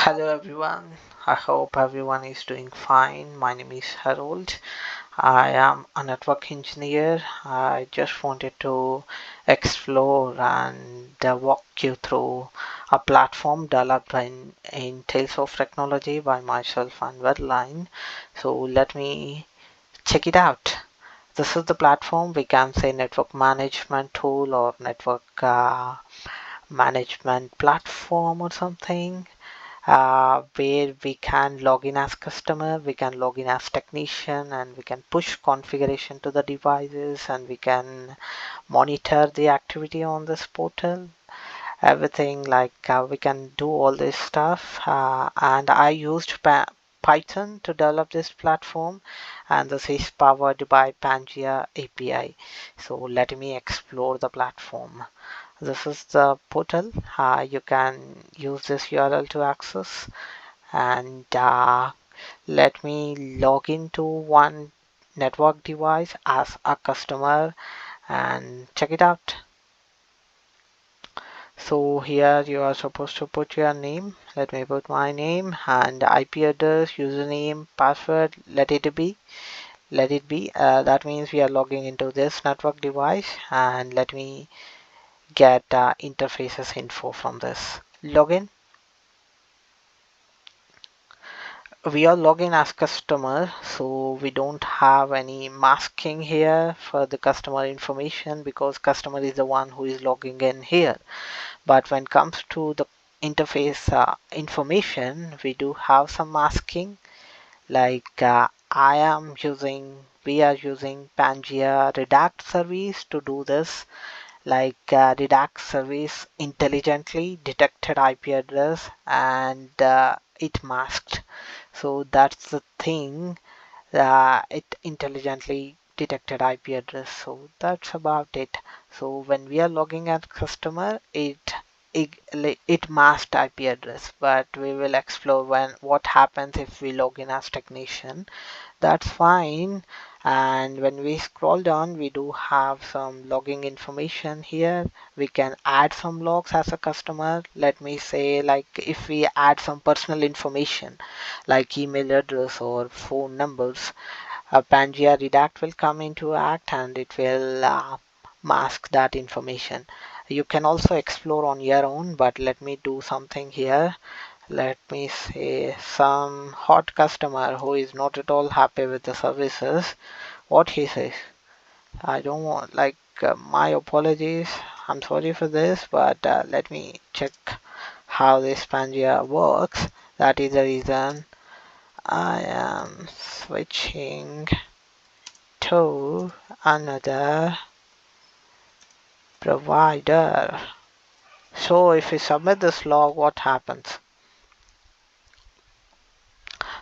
Hello everyone, I hope everyone is doing fine. My name is Harold. I am a network engineer. I just wanted to explore and walk you through a platform developed in Tales of Technology by myself and Wedline. So let me check it out. This is the platform, we can say network management tool or network management platform or something, where we can log in as customer, we can log in as technician, and we can push configuration to the devices, and we can monitor the activity on this portal. Everything like we can do all this stuff, and I used Python to develop this platform, and this is powered by Pangea API. So let me explore the platform. This is the portal. You can use this URL to access, and let me log into one network device as a customer and check it out. So here you are supposed to put your name. Let me put my name and IP address, username, password. Let it be. That means we are logging into this network device, and let me get interfaces info from this. Login. We are logging as customer, so we don't have any masking here for the customer information because customer is the one who is logging in here. But when it comes to the interface information, we do have some masking. Like we are using Pangea Redact service to do this. Like Redact service intelligently detected IP address, and it masked. So that's the thing. It intelligently detected IP address. So that's about it. So when we are logging at customer, it masked IP address. But we will explore what happens if we log in as technician. That's fine. And when we scroll down, we do have some logging information here. We can add some logs as a customer. Let me say, like, if we add some personal information like email address or phone numbers, Pangea Redact will come into act, and it will mask that information. You can also explore on your own, but let me do something here. Let me say some hot customer who is not at all happy with the services. What he says, I don't want, like, my apologies. I'm sorry for this, but let me check how this Pangea works. That is the reason I am switching to another provider. So if we submit this log, what happens?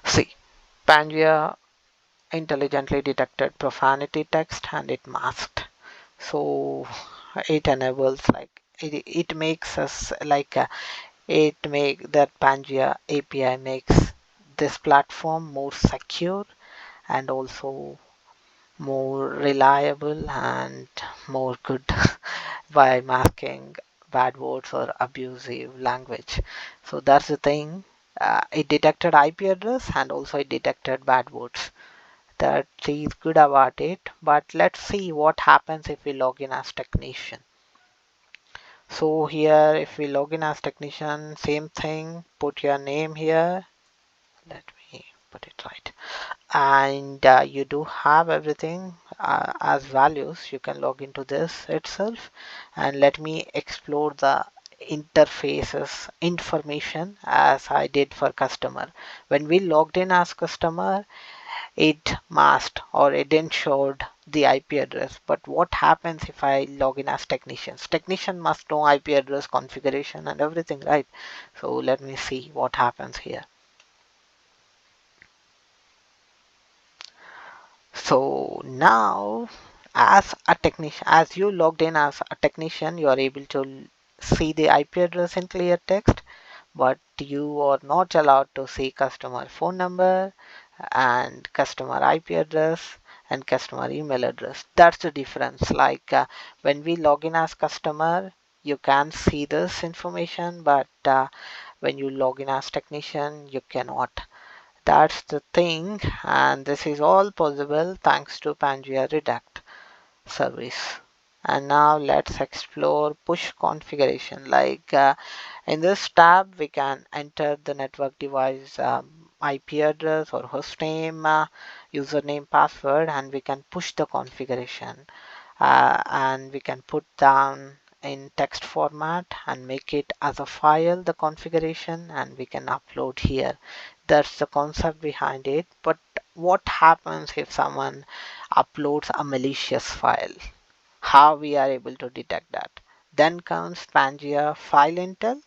See, Pangea intelligently detected profanity text and it masked. So it enables, like, it makes us like it make that Pangea API makes this platform more secure and also more reliable and more good by masking bad words or abusive language. So that's the thing. It detected IP address and also it detected bad words. That is good about it. But let's see what happens if we log in as technician. So here, if we log in as technician, same thing. Put your name here. Let me put it right. And you do have everything as values. You can log into this itself, and let me explore the interfaces information as I did for customer. When we logged in as customer, it masked or it didn't showed the IP address. But what happens if I log in as technicians? Technician must know IP address configuration and everything, right? So let me see what happens here. So now, as a technician, as you logged in as a technician, you are able to see the IP address in clear text, but you are not allowed to see customer phone number and customer IP address and customer email address. That's the difference. Like when we log in as customer, you can see this information, but when you log in as technician, you cannot. That's the thing, and this is all possible thanks to Pangea Redact service. And now let's explore push configuration. In this tab, we can enter the network device IP address or host name, username, password, and we can push the configuration. And we can put down in text format and make it as a file the configuration, and we can upload here. That's the concept behind it. But what happens if someone uploads a malicious file? How we are able to detect that? Then comes Pangea File Intel,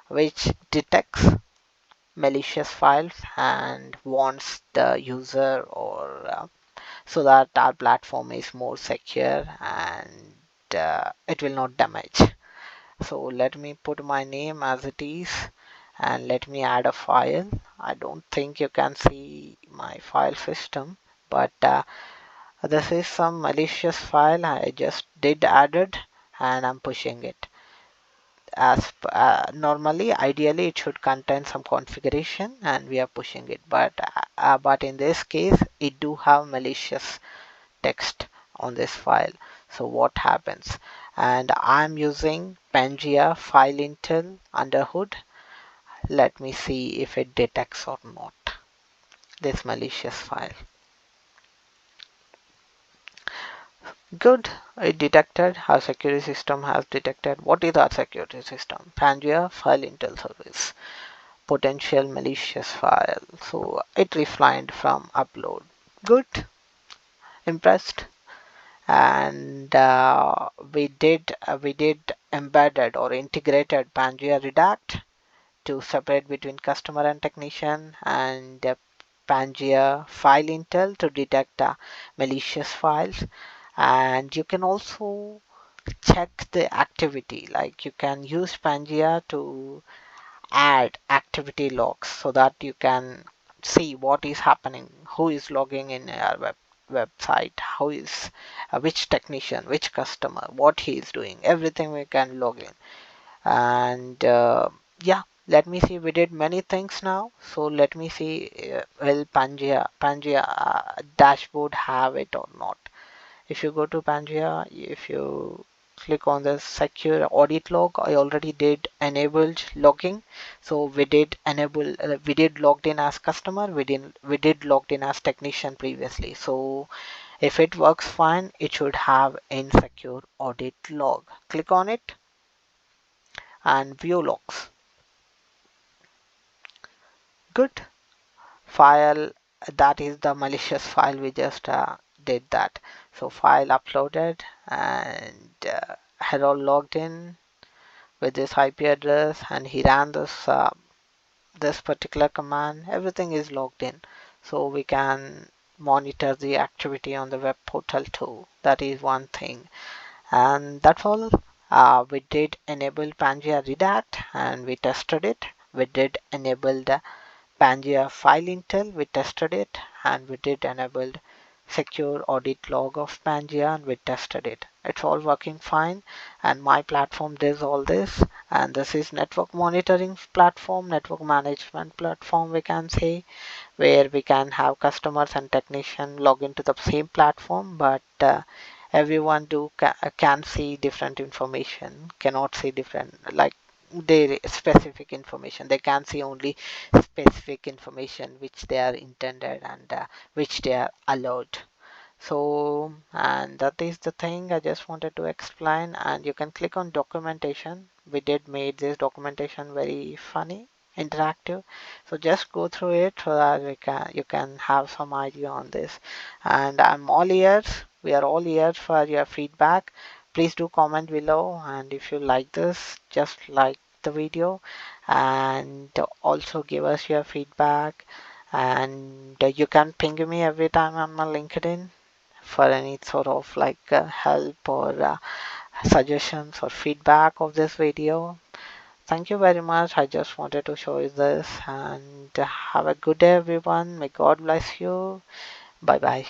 which detects malicious files and warns the user or so that our platform is more secure and it will not damage. So let me put my name as it is and let me add a file. I don't think you can see my file system, but this is some malicious file I just did added and I'm pushing it. As normally, ideally, it should contain some configuration and we are pushing it, but in this case, it do have malicious text on this file. So what happens? And I'm using Pangea file intel under hood. Let me see if it detects or not this malicious file. Good, it detected. Our security system has detected. What is our security system? Pangea file intel service. Potential malicious file. So it refrained from upload. Good, impressed. And we did embedded or integrated Pangea Redact to separate between customer and technician, and Pangea file intel to detect malicious files. And you can also check the activity, like you can use Pangea to add activity logs so that you can see what is happening, who is logging in our website, how is which technician, which customer, what he is doing, everything we can log in. And yeah, let me see, we did many things now. So let me see, will Pangea dashboard have it or not? If you go to Pangea, if you click on the secure audit log, I already did enabled logging. So we did enable, we did logged in as customer, we did logged in as technician previously. So if it works fine, it should have in secure audit log. Click on it and view logs. Good. File, that is the malicious file we just did that. So file uploaded, and Harold logged in with this IP address and he ran this particular command. Everything is logged in, so we can monitor the activity on the web portal too. That is one thing, and that's all. We did enable Pangea Redact and we tested it. We did enable the Pangea file intel, we tested it, and we did enable secure audit log of Pangea and we tested it. It's all working fine, and my platform does all this. And this is network monitoring platform, network management platform, we can say, where we can have customers and technician log into the same platform, but everyone can see different information, cannot see different, like their specific information. They can see only specific information which they are intended and which they are allowed. So, and that is the thing I just wanted to explain. And you can click on documentation. We did made this documentation very funny, interactive. So just go through it so that you can have some idea on this. And I'm all ears. We are all ears for your feedback. Please do comment below. And if you like this, just like the video and also give us your feedback. And you can ping me every time on my LinkedIn for any sort of help or suggestions or feedback of this video. Thank you very much. I just wanted to show you this, and have a good day everyone. May God bless you. Bye bye.